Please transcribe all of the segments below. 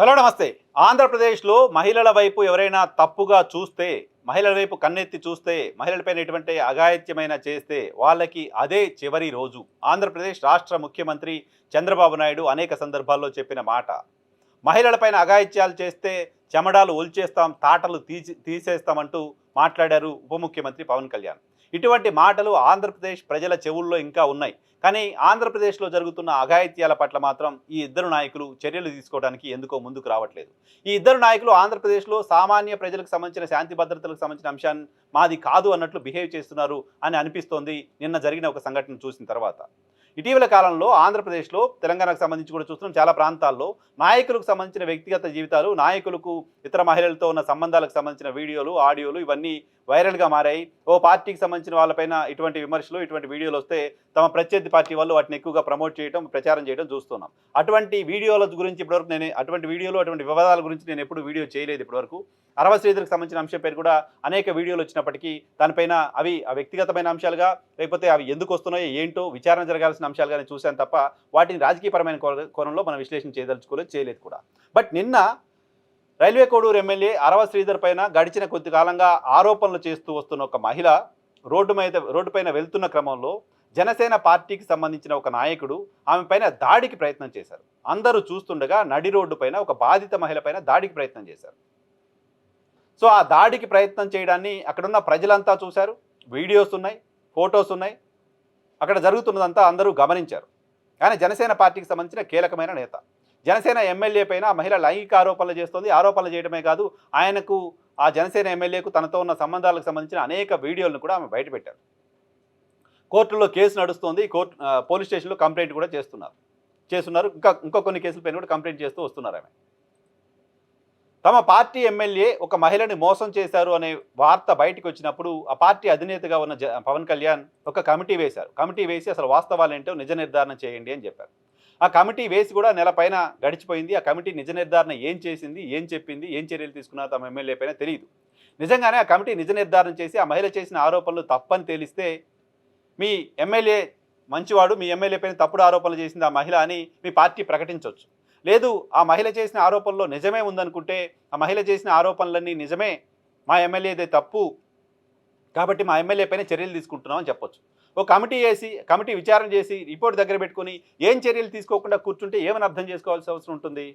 Hello నమస్తే. ఆంధ్రప్రదేశ్‌లో మహిళల వైపు ఎవరైనా తప్పుగా చూస్తే, మహిళల వైపు కన్నెత్తి చూస్తే, మహిళలపైన ఎటువంటి అఘాయిత్యమైన చేస్తే వాళ్ళకి అదే చివరి రోజు. ఆంధ్రప్రదేశ్ రాష్ట్ర ముఖ్యమంత్రి చంద్రబాబు నాయుడు అనేక సందర్భాల్లో చెప్పిన మాట. మహిళలపైన అఘాయిత్యాలు చేస్తే చెమడాలు ఒలిచేస్తాం, తాటలు తీసేస్తామంటూ మాట్లాడారు ఉప ముఖ్యమంత్రి పవన్ కళ్యాణ్. ఇటువంటి మాటలు ఆంధ్రప్రదేశ్ ప్రజల చెవుల్లో ఇంకా ఉన్నాయి. కానీ ఆంధ్రప్రదేశ్లో జరుగుతున్న అఘాయిత్యాల పట్ల మాత్రం ఈ ఇద్దరు నాయకులు చర్యలు తీసుకోవడానికి ఎందుకో ముందుకు రావట్లేదు. ఈ ఇద్దరు నాయకులు ఆంధ్రప్రదేశ్లో సామాన్య ప్రజలకు సంబంధించిన శాంతి భద్రతలకు సంబంధించిన అంశాన్ని మాది కాదు అన్నట్లు బిహేవ్ చేస్తున్నారు అని అనిపిస్తోంది నిన్న జరిగిన ఒక సంఘటన చూసిన తర్వాత. ఇటీవల కాలంలో ఆంధ్రప్రదేశ్లో, తెలంగాణకు సంబంధించి కూడా చూస్తున్నాం, చాలా ప్రాంతాల్లో నాయకులకు సంబంధించిన వ్యక్తిగత జీవితాలు, నాయకులకు ఇతర మహిళలతో ఉన్న సంబంధాలకు సంబంధించిన వీడియోలు, ఆడియోలు ఇవన్నీ వైరల్గా మారాయి. ఓ పార్టీకి సంబంధించిన వాళ్ళపైన ఇటువంటి విమర్శలు, ఇటువంటి వీడియోలు వస్తే తమ ప్రత్యర్థి పార్టీ వాళ్ళు వాటిని ఎక్కువగా ప్రమోట్ చేయడం, ప్రచారం చేయడం చూస్తున్నాం. అటువంటి వీడియోల గురించి ఇప్పటివరకు అటువంటి వీడియోలు, అటువంటి వివాదాల గురించి నేను ఎప్పుడు వీడియో చేయలేదు ఇప్పటివరకు. అరవ శ్రీధర్కి సంబంధించిన అంశం పేరు కూడా అనేక వీడియోలు వచ్చినప్పటికీ దానిపైన అవి వ్యక్తిగతమైన అంశాలుగా, లేకపోతే అవి ఎందుకు వస్తున్నాయో ఏంటో విచారణ జరగాల్సిన అంశాలుగానే చూశాను తప్ప వాటిని రాజకీయపరమైన కోణంలో మనం విశ్లేషణ చేయలేదు కూడా. బట్ నిన్న రైల్వే కోడూరు ఎమ్మెల్యే అరవ శ్రీధర్ పైన గడిచిన కొద్ది కాలంగా ఆరోపణలు చేస్తూ వస్తున్న ఒక మహిళ రోడ్డు పైన వెళ్తున్న క్రమంలో జనసేన పార్టీకి సంబంధించిన ఒక నాయకుడు ఆమె పైన దాడికి ప్రయత్నం చేశారు. అందరూ చూస్తుండగా నడి రోడ్డు పైన ఒక బాధిత మహిళ పైన దాడికి ప్రయత్నం చేశారు. సో ఆ దాడికి ప్రయత్నం చేయడాన్ని అక్కడున్న ప్రజలంతా చూశారు. వీడియోస్ ఉన్నాయి, ఫొటోస్ ఉన్నాయి. అక్కడ జరుగుతున్నదంతా అందరూ గమనించారు. కానీ జనసేన పార్టీకి సంబంధించిన కీలకమైన నేత, జనసేన ఎమ్మెల్యే పైన మహిళ లైంగిక ఆరోపణలు చేస్తుంది. ఆరోపణలు చేయడమే కాదు, ఆయనకు, ఆ జనసేన ఎమ్మెల్యేకు తనతో ఉన్న సంబంధాలకు సంబంధించిన అనేక వీడియోలను కూడా ఆమె బయటపెట్టారు. కోర్టులో కేసు నడుస్తోంది. పోలీస్ స్టేషన్లో కంప్లైంట్ కూడా చేస్తున్నారు. ఇంకా కొన్ని కేసులపైన కూడా కంప్లైంట్ చేస్తూ వస్తున్నారు. ఆమె తమ పార్టీ ఎమ్మెల్యే ఒక మహిళని మోసం చేశారు అనే వార్త బయటకు వచ్చినప్పుడు ఆ పార్టీ అధినేతగా ఉన్న పవన్ కళ్యాణ్ ఒక కమిటీ వేశారు. కమిటీ వేసి అసలు వాస్తవాలేంటో నిజ నిర్ధారణ చేయండి అని చెప్పారు. ఆ కమిటీ వేసి కూడా నెల పైన గడిచిపోయింది. ఆ కమిటీ నిజ నిర్ధారణ ఏం చేసింది, ఏం చెప్పింది, ఏం చర్యలు తీసుకున్నా తమ ఎమ్మెల్యే పైన తెలియదు. నిజంగానే ఆ కమిటీ నిజ నిర్ధారణ చేసి ఆ మహిళ చేసిన ఆరోపణలు తప్పని తేలిస్తే మీ ఎమ్మెల్యే మంచివాడు, మీ ఎమ్మెల్యే పైన తప్పుడు ఆరోపణలు చేసింది ఆ మహిళ అని మీ పార్టీ ప్రకటించవచ్చు. లేదు, ఆ మహిళ చేసిన ఆరోపణలో నిజమే ఉందనుకుంటే ఆ మహిళ చేసిన ఆరోపణలన్నీ నిజమే, మా ఎమ్మెల్యేదే తప్పు కాబట్టి మా ఎమ్మెల్యే పైన చర్యలు తీసుకుంటున్నాం అని చెప్పొచ్చు. ఓ కమిటీ విచారణ చేసి రిపోర్ట్ దగ్గర పెట్టుకుని ఏం చర్యలు తీసుకోకుండా కూర్చుంటే ఏమని అర్థం చేసుకోవాల్సిన అవసరం ఉంటుంది?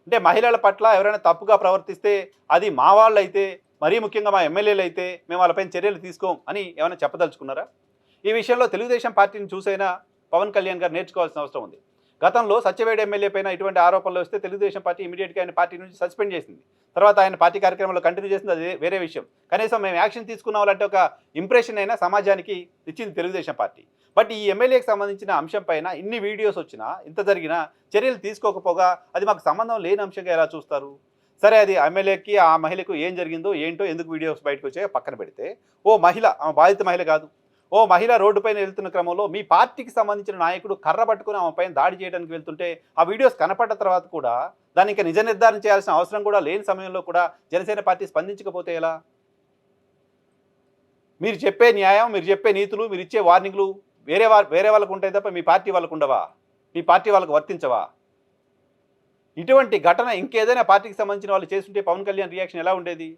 అంటే మహిళల పట్ల ఎవరైనా తప్పుగా ప్రవర్తిస్తే అది మా వాళ్ళు అయితే, మరీ ముఖ్యంగా మా ఎమ్మెల్యేలు అయితే మేము వాళ్ళపైన చర్యలు తీసుకోం అని ఏమైనా చెప్పదలుచుకున్నారా? ఈ విషయంలో తెలుగుదేశం పార్టీని చూసైనా పవన్ కళ్యాణ్ గారు నేర్చుకోవాల్సిన అవసరం ఉంది. గతంలో సత్యవేడి ఎమ్మెల్యే పైన ఇటువంటి ఆరోపణలు వస్తే తెలుగుదేశం పార్టీ ఇమీడియట్గా ఆయన పార్టీ నుంచి సస్పెండ్ చేసింది. తర్వాత ఆయన పార్టీ కార్యక్రమంలో కంటిన్యూ చేసింది, అది వేరే విషయం. కనీసం మేము యాక్షన్ తీసుకున్నామంటే ఒక ఇంప్రెషన్ అయినా సమాజానికి ఇచ్చింది తెలుగుదేశం పార్టీ. బట్ ఈ ఎమ్మెల్యేకి సంబంధించిన అంశం పైన ఇన్ని వీడియోస్ వచ్చినా, ఇంత జరిగినా చర్యలు తీసుకోకపోగా అది మాకు సంబంధం లేని అంశంగా ఎలా చూస్తారు? సరే, అది ఎమ్మెల్యేకి ఆ మహిళకు ఏం జరిగిందో ఏంటో, ఎందుకు వీడియోస్ బయటకు వచ్చాయో పక్కన పెడితే, ఓ మహిళ, ఆమె బాధిత మహిళ కాదు, ఓ మహిళ రోడ్డు పైన వెళ్తున్న క్రమంలో మీ పార్టీకి సంబంధించిన నాయకుడు కర్ర పట్టుకుని ఆమె పైన దాడి చేయడానికి వెళ్తుంటే ఆ వీడియోస్ కనపడ్డ తర్వాత కూడా దాన్ని ఇంకా నిజ నిర్ధారణ చేయాల్సిన అవసరం కూడా లేని సమయంలో కూడా జనసేన పార్టీ స్పందించకపోతే ఎలా? మీరు చెప్పే న్యాయం, మీరు చెప్పే నీతులు, మీరు ఇచ్చే వార్నింగ్లు వేరే వాళ్ళకు ఉంటాయి తప్ప మీ పార్టీ వాళ్ళకు ఉండవా? మీ పార్టీ వాళ్ళకు వర్తించవా? ఇటువంటి ఘటన ఇంకేదైనా పార్టీకి సంబంధించిన వాళ్ళు చేస్తుంటే పవన్ కళ్యాణ్ రియాక్షన్ ఎలా ఉండేది?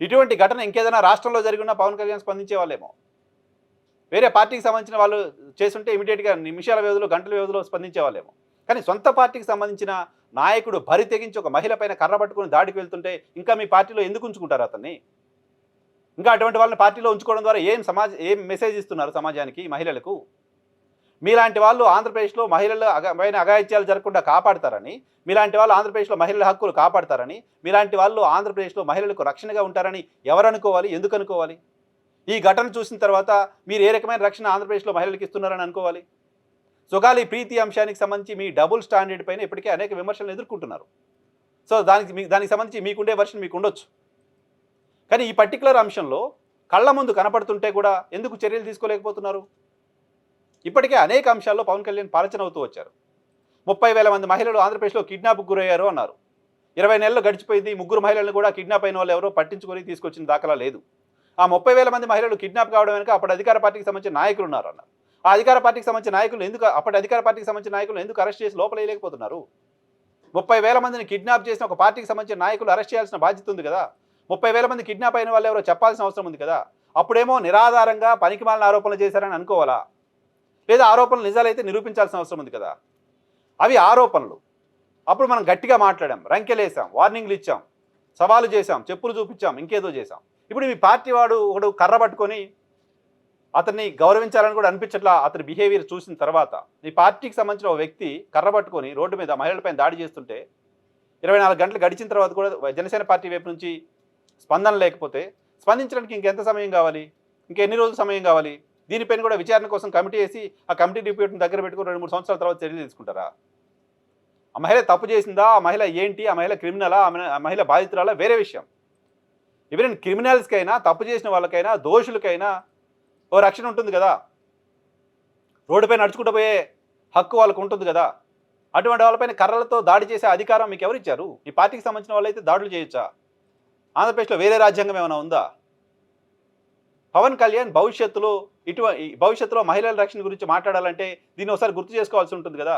ఇటువంటి ఘటన ఇంకేదైనా రాష్ట్రంలో జరిగినా పవన్ కళ్యాణ్ స్పందించే వాళ్ళేమో. వేరే పార్టీకి సంబంధించిన వాళ్ళు చేస్తుంటే ఇమీడియట్గా నిమిషాల వ్యవధిలో, గంటల వ్యవధిలో స్పందించే వాళ్ళేమో. కానీ సొంత పార్టీకి సంబంధించిన నాయకుడు బరి తెగించి ఒక మహిళ పైన కర్ర పట్టుకుని దాడికి వెళ్తుంటే ఇంకా మీ పార్టీలో ఎందుకు ఉంచుకుంటారు అతన్ని? ఇంకా అటువంటి వాళ్ళని పార్టీలో ఉంచుకోవడం ద్వారా ఏం మెసేజ్ ఇస్తున్నారు సమాజానికి, మహిళలకు? మీలాంటి వాళ్ళు ఆంధ్రప్రదేశ్లో మహిళల పైన అఘాయిత్యాలు జరగకుండా కాపాడతారని, మీలాంటి వాళ్ళు ఆంధ్రప్రదేశ్లో మహిళల హక్కులు కాపాడతారని, మీలాంటి వాళ్ళు ఆంధ్రప్రదేశ్లో మహిళలకు రక్షణగా ఉంటారని ఎవరు అనుకోవాలి? ఎందుకు అనుకోవాలి? ఈ ఘటన చూసిన తర్వాత మీరు ఏ రకమైన రక్షణ ఆంధ్రప్రదేశ్లో మహిళలకు ఇస్తున్నారని అనుకోవాలి? సుగాలి ప్రీతి అంశానికి సంబంధించి మీ డబుల్ స్టాండర్డ్ పైన ఇప్పటికే అనేక విమర్శలను ఎదుర్కొంటున్నారు. సో దానికి సంబంధించి మీకుండే వర్షన్ మీకు ఉండొచ్చు. కానీ ఈ పర్టికులర్ అంశంలో కళ్ళ ముందు కనపడుతుంటే కూడా ఎందుకు చర్యలు తీసుకోలేకపోతున్నారు? ఇప్పటికే అనేక అంశాల్లో పవన్ కళ్యాణ్ పాలచన అవుతూ వచ్చారు. 30,000 మంది మహిళలు ఆంధ్రప్రదేశ్లో కిడ్నాప్కు గురయ్యారు అన్నారు. 20 నెలలు గడిచిపోయింది, 3 మహిళలను కూడా కిడ్నాప్ అయిన వాళ్ళు ఎవరో పట్టించుకొని తీసుకొచ్చిన దాఖలా లేదు. ఆ 30,000 మంది మహిళలు కిడ్నాప్ కావడం వెనుక అప్పటి అధికార పార్టీకి సంబంధించిన నాయకులు ఉన్నారన్నారు. ఆ అధికార పార్టీకి సంబంధించిన నాయకులు ఎందుకు అరెస్ట్ చేసి లోపల వేయలేకపోతున్నారు? 30,000 మందిని కిడ్నాప్ చేసిన ఒక పార్టీకి సంబంధించిన నాయకులు అరెస్ట్ చేయాల్సిన బాధ్యత ఉంది కదా. 30,000 మంది కిడ్నాప్ అయిన వాళ్ళు ఎవరో చెప్పాల్సిన అవసరం ఉంది కదా. అప్పుడేమో నిరాధారంగా పనికిమాలిన ఆరోపణలు చేశారని అనుకోవాలా? లేదా ఆరోపణలు నిజాలైతే నిరూపించాల్సిన అవసరం ఉంది కదా. అవి ఆరోపణలు. అప్పుడు మనం గట్టిగా మాట్లాడాం, రంకెలేసాం, వార్నింగ్లు ఇచ్చాం, సవాలు చేశాం, చెప్పులు చూపించాం, ఇంకేదో చేశాం. ఇప్పుడు మీ పార్టీ వాడు ఒకడు కర్ర పట్టుకొని అతన్ని గౌరవించాలని కూడా అనిపించట్లా. అతని బిహేవియర్ చూసిన తర్వాత మీ పార్టీకి సంబంధించిన ఒక వ్యక్తి కర్ర పట్టుకొని రోడ్డు మీద మహిళలపైన దాడి చేస్తుంటే 24 గంటలు గడిచిన తర్వాత కూడా జనసేన పార్టీ వైపు నుంచి స్పందన లేకపోతే స్పందించడానికి ఇంకెంత సమయం కావాలి? ఇంకెన్ని రోజులు సమయం కావాలి? దీనిపైన కూడా విచారణ కోసం కమిటీ వేసి ఆ కమిటీ రిపోర్ట్ని దగ్గర పెట్టుకుని 2-3 సంవత్సరాల తర్వాత చర్యలు తీసుకుంటారా? ఆ మహిళ తప్పు చేసిందా? ఆ మహిళ ఏంటి? ఆ మహిళ క్రిమినలా? ఆ మహిళ బాధితురాలా? వేరే విషయం. ఈవెన్ క్రిమినల్స్కైనా, తప్పు చేసిన వాళ్ళకైనా, దోషులకైనా ఓ రక్షణ ఉంటుంది కదా. రోడ్డుపై నడుచుకుంటూ పోయే హక్కు వాళ్ళకు ఉంటుంది కదా. అటువంటి వాళ్ళపైన కర్రలతో దాడి చేసే అధికారం మీకు ఎవరు ఇచ్చారు? ఈ పార్టీకి సంబంధించిన వాళ్ళైతే దాడులు చేయొచ్చా? ఆంధ్రప్రదేశ్లో వేరే రాజ్యాంగం ఏమైనా ఉందా? పవన్ కళ్యాణ్ భవిష్యత్తులో మహిళల రక్షణ గురించి మాట్లాడాలంటే దీన్ని ఒకసారి గుర్తు చేసుకోవాల్సి ఉంటుంది కదా.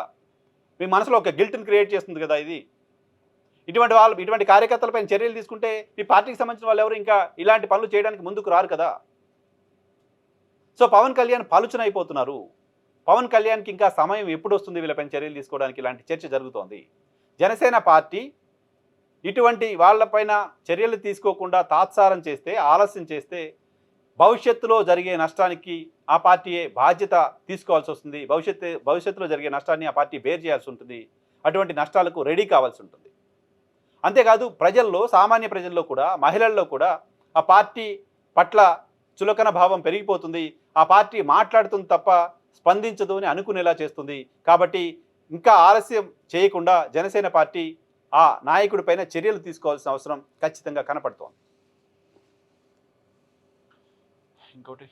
మీ మనసులో ఒక గిల్ట్ని క్రియేట్ చేస్తుంది కదా ఇది. ఇటువంటి కార్యకర్తలపైన చర్యలు తీసుకుంటే మీ పార్టీకి సంబంధించిన వాళ్ళు ఎవరు ఇంకా ఇలాంటి పనులు చేయడానికి ముందుకు రారు కదా. సో పవన్ కళ్యాణ్ పలుచనైపోతున్నారు. పవన్ కళ్యాణ్కి ఇంకా సమయం ఎప్పుడు వస్తుంది వీళ్ళపైన చర్యలు తీసుకోవడానికి? ఇలాంటి చర్చ జరుగుతోంది. జనసేన పార్టీ ఇటువంటి వాళ్ళపైన చర్యలు తీసుకోకుండా తాత్సారం చేస్తే, ఆలస్యం చేస్తే భవిష్యత్తులో జరిగే నష్టానికి ఆ పార్టీయే బాధ్యత తీసుకోవాల్సి వస్తుంది. భవిష్యత్తులో జరిగే నష్టాన్ని ఆ పార్టీ బేర్ చేయాల్సి ఉంటుంది. అటువంటి నష్టాలకు రెడీ కావాల్సి ఉంటుంది. అంతేకాదు సామాన్య ప్రజల్లో కూడా, మహిళల్లో కూడా ఆ పార్టీ పట్ల చులకన భావం పెరిగిపోతుంది. ఆ పార్టీ మాట్లాడుతుంది తప్ప స్పందించదు అని అనుకునేలా చేస్తుంది. కాబట్టి ఇంకా ఆలస్యం చేయకుండా జనసేన పార్టీ ఆ నాయకుడిపైన చర్యలు తీసుకోవాల్సిన అవసరం ఖచ్చితంగా కనపడుతోంది. ఇంకోటి